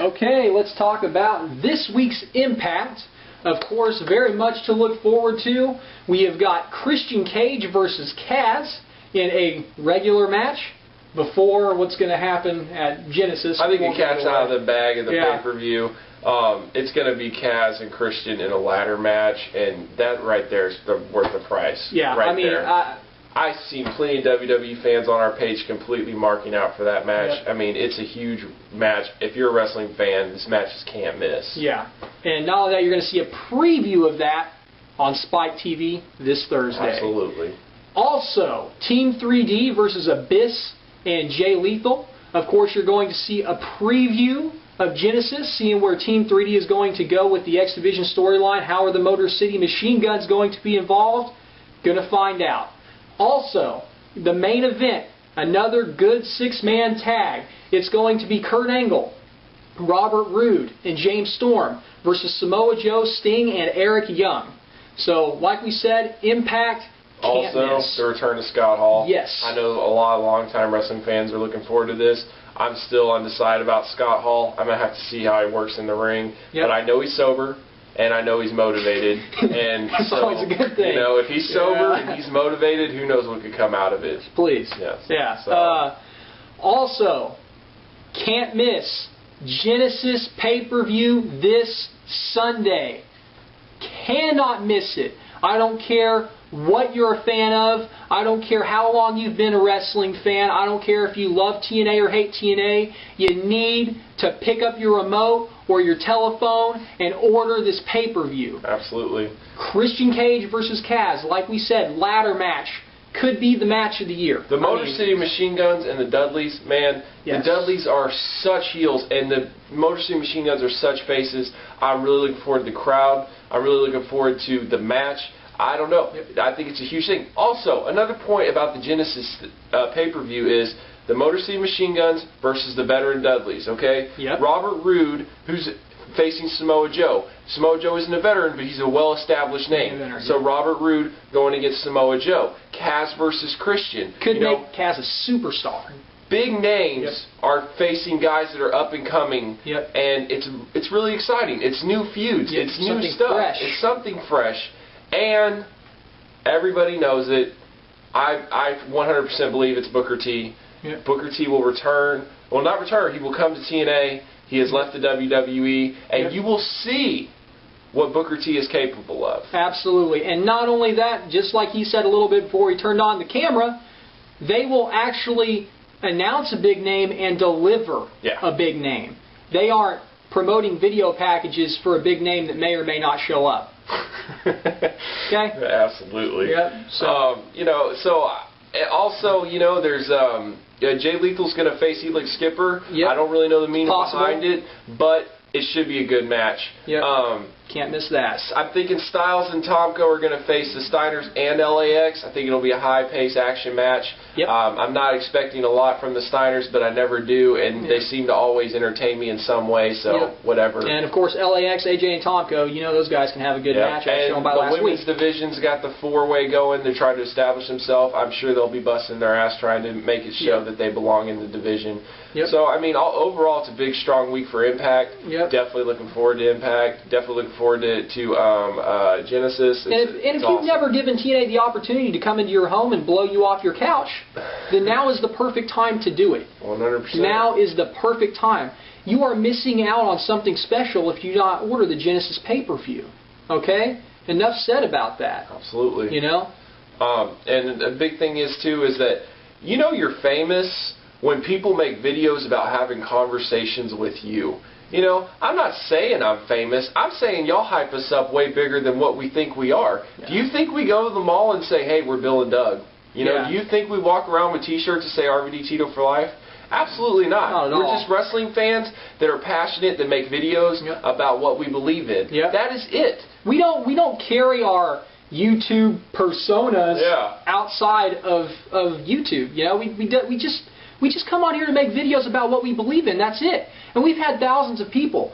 Okay, let's talk about this week's Impact. Of course, very much to look forward to. We have got Christian Cage versus Kaz in a regular match before what's going to happen at Genesis. I think the cat's out of the bag of the pay-per-view. It's going to be Kaz and Christian in a ladder match, and that right there is worth the price. Yeah, right there. I've seen plenty of WWE fans on our page completely marking out for that match. Yep. I mean, it's a huge match. If you're a wrestling fan, this match just can't miss. Yeah, and not only that, you're going to see a preview of that on Spike TV this Thursday. Absolutely. Also, Team 3D versus Abyss and Jay Lethal. Of course, you're going to see a preview of Genesis, seeing where Team 3D is going to go with the X Division storyline. How are the Motor City Machine Guns going to be involved? Going to find out. Also, the main event, another good six-man tag. It's going to be Kurt Angle, Robert Roode, and James Storm versus Samoa Joe, Sting, and Eric Young. So, like we said, Impact can't miss. The return of Scott Hall. Yes. I know a lot of longtime wrestling fans are looking forward to this. I'm still undecided about Scott Hall. I'm going to have to see how he works in the ring. Yep. But I know he's sober. And I know he's motivated, and that's so, always a good thing. You know, if he's sober and he's motivated, who knows what could come out of it? Please. Yes. Yeah. So. Also, can't miss Genesis pay-per-view this Sunday. Cannot miss it. I don't care what you're a fan of. I don't care how long you've been a wrestling fan. I don't care if you love TNA or hate TNA. You need to pick up your remote or your telephone and order this pay-per-view. Absolutely. Christian Cage versus Kaz, like we said, ladder match. Could be the match of the year. The Motor City Machine Guns and the Dudleys, man, yes. The Dudleys are such heels, and the Motor City Machine Guns are such faces. I'm really looking forward to the crowd. I'm really looking forward to the match. I don't know. I think it's a huge thing. Also, another point about the Genesis pay-per-view is the Motor City Machine Guns versus the veteran Dudleys, okay? Yep. Robert Roode, who's facing Samoa Joe. Samoa Joe isn't a veteran, but he's a well-established name. So Robert Roode going against Samoa Joe. Kaz versus Christian. Could make Kaz a superstar. Big names are facing guys that are up and coming, and it's really exciting. It's new feuds. It's new stuff. Fresh. It's something fresh. And everybody knows it. I 100% believe it's Booker T. Yep. Booker T will return. Well, not return. He will come to TNA. He has left the WWE. And you will see what Booker T is capable of. Absolutely. And not only that, just like he said a little bit before he turned on the camera, they will actually announce a big name and deliver a big name. They aren't promoting video packages for a big name that may or may not show up. Okay? Absolutely. Yep. So, there's Jay Lethal's going to face Elix Skipper. Yep. I don't really know the meaning behind it, but it should be a good match. Yep. Can't miss that. I'm thinking Styles and Tomko are going to face the Steiners and LAX. I think it'll be a high-paced action match. Yep. I'm not expecting a lot from the Steiners, but I never do, and they seem to always entertain me in some way, so whatever. And, of course, LAX, AJ, and Tomko, you know those guys can have a good match. As shown by last week. The women's division's got the four-way going. They're trying to establish themselves. I'm sure they'll be busting their ass trying to make it show that they belong in the division. Yep. So, I mean, overall, it's a big, strong week for Impact. Yep. Definitely looking forward to Impact. Definitely looking forward to Genesis. And if you've never given TNA the opportunity to come into your home and blow you off your couch, then now is the perfect time to do it. 100%. Now is the perfect time. You are missing out on something special if you not order the Genesis pay-per-view. Okay? Enough said about that. Absolutely. You know? And the big thing is, too, is that you're famous when people make videos about having conversations with you. I'm not saying I'm famous. I'm saying y'all hype us up way bigger than what we think we are. Yeah. Do you think we go to the mall and say, hey, we're Bill and Doug? Do you think we walk around with T-shirts that say RVD Tito for life? Absolutely not. Not at all. We're just wrestling fans that are passionate, that make videos about what we believe in. That is it. We don't carry our YouTube personas outside of YouTube. We just come on here to make videos about what we believe in. That's it. And we've had thousands of people,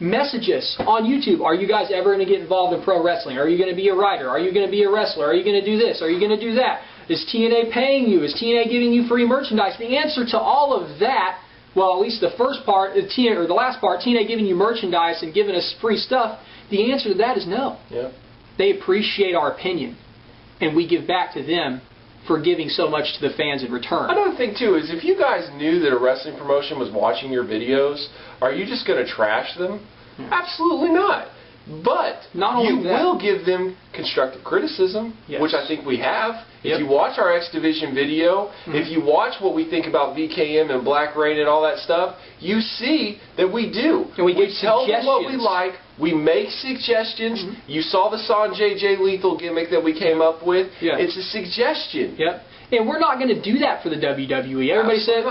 message us on YouTube. Are you guys ever going to get involved in pro wrestling? Are you going to be a writer? Are you going to be a wrestler? Are you going to do this? Are you going to do that? Is TNA paying you? Is TNA giving you free merchandise? The answer to all of that well, at least the first part, or the last part, TNA giving you merchandise and giving us free stuff, the answer to that is no. Yeah. They appreciate our opinion, and we give back to them for giving so much to the fans in return. Another thing, too, is if you guys knew that a wrestling promotion was watching your videos, are you just going to trash them? Absolutely not. But not only you will give them constructive criticism, yes. which I think we have. Yep. If you watch our X Division video, if you watch what we think about VKM and Black Rain and all that stuff, you see that we do. And we tell them what we like. We make suggestions. You saw the Sanjay J. Lethal gimmick that we came up with. Yeah. It's a suggestion. Yep. And we're not going to do that for the WWE. Everybody said,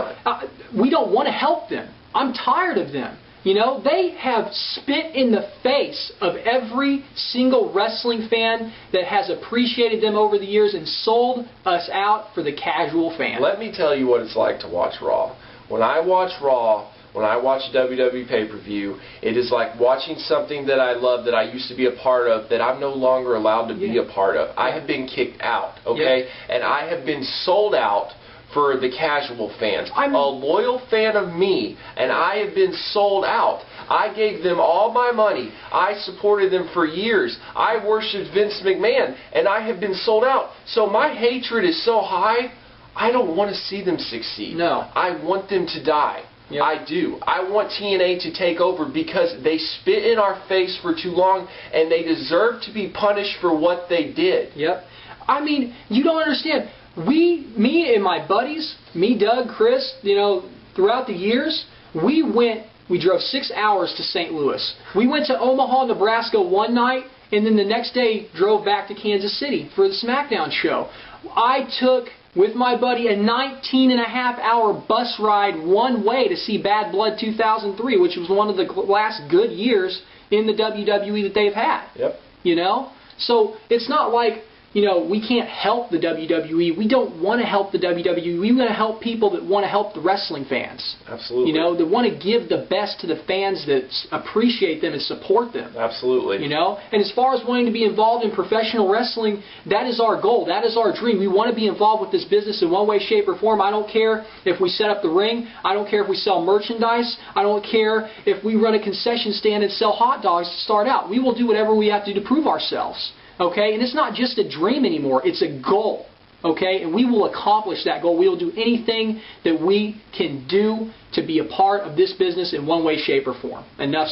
we don't want to help them. I'm tired of them. You know, they have spit in the face of every single wrestling fan that has appreciated them over the years and sold us out for the casual fan. Let me tell you what it's like to watch Raw. When I watch Raw, when I watch WWE pay-per-view, it is like watching something that I love, that I used to be a part of, that I'm no longer allowed to be a part of. I have been kicked out, okay? And I have been sold out for the casual fans. I'm a loyal fan of me, and I have been sold out. I gave them all my money. I supported them for years. I worshipped Vince McMahon, and I have been sold out. So my hatred is so high, I don't want to see them succeed. No. I want them to die. Yep. I do. I want TNA to take over because they spit in our face for too long, and they deserve to be punished for what they did. Yep. I mean, you don't understand. Me and my buddies, me, Doug, Chris, you know, throughout the years, we drove 6 hours to St. Louis. We went to Omaha, Nebraska one night, and then the next day drove back to Kansas City for the SmackDown show. I took, with my buddy, a 19-and-a-half-hour bus ride one way to see Bad Blood 2003, which was one of the last good years in the WWE that they've had. Yep. You know? So it's not like, you know, we can't help the WWE. We don't want to help the WWE. We want to help people that want to help the wrestling fans. Absolutely. You know, that want to give the best to the fans that appreciate them and support them. Absolutely. You know? And as far as wanting to be involved in professional wrestling, that is our goal. That is our dream. We want to be involved with this business in one way, shape, or form. I don't care if we set up the ring. I don't care if we sell merchandise. I don't care if we run a concession stand and sell hot dogs to start out. We will do whatever we have to do to prove ourselves. Okay? And it's not just a dream anymore. It's a goal. Okay? And we will accomplish that goal. We will do anything that we can do to be a part of this business in one way, shape, or form. Enough.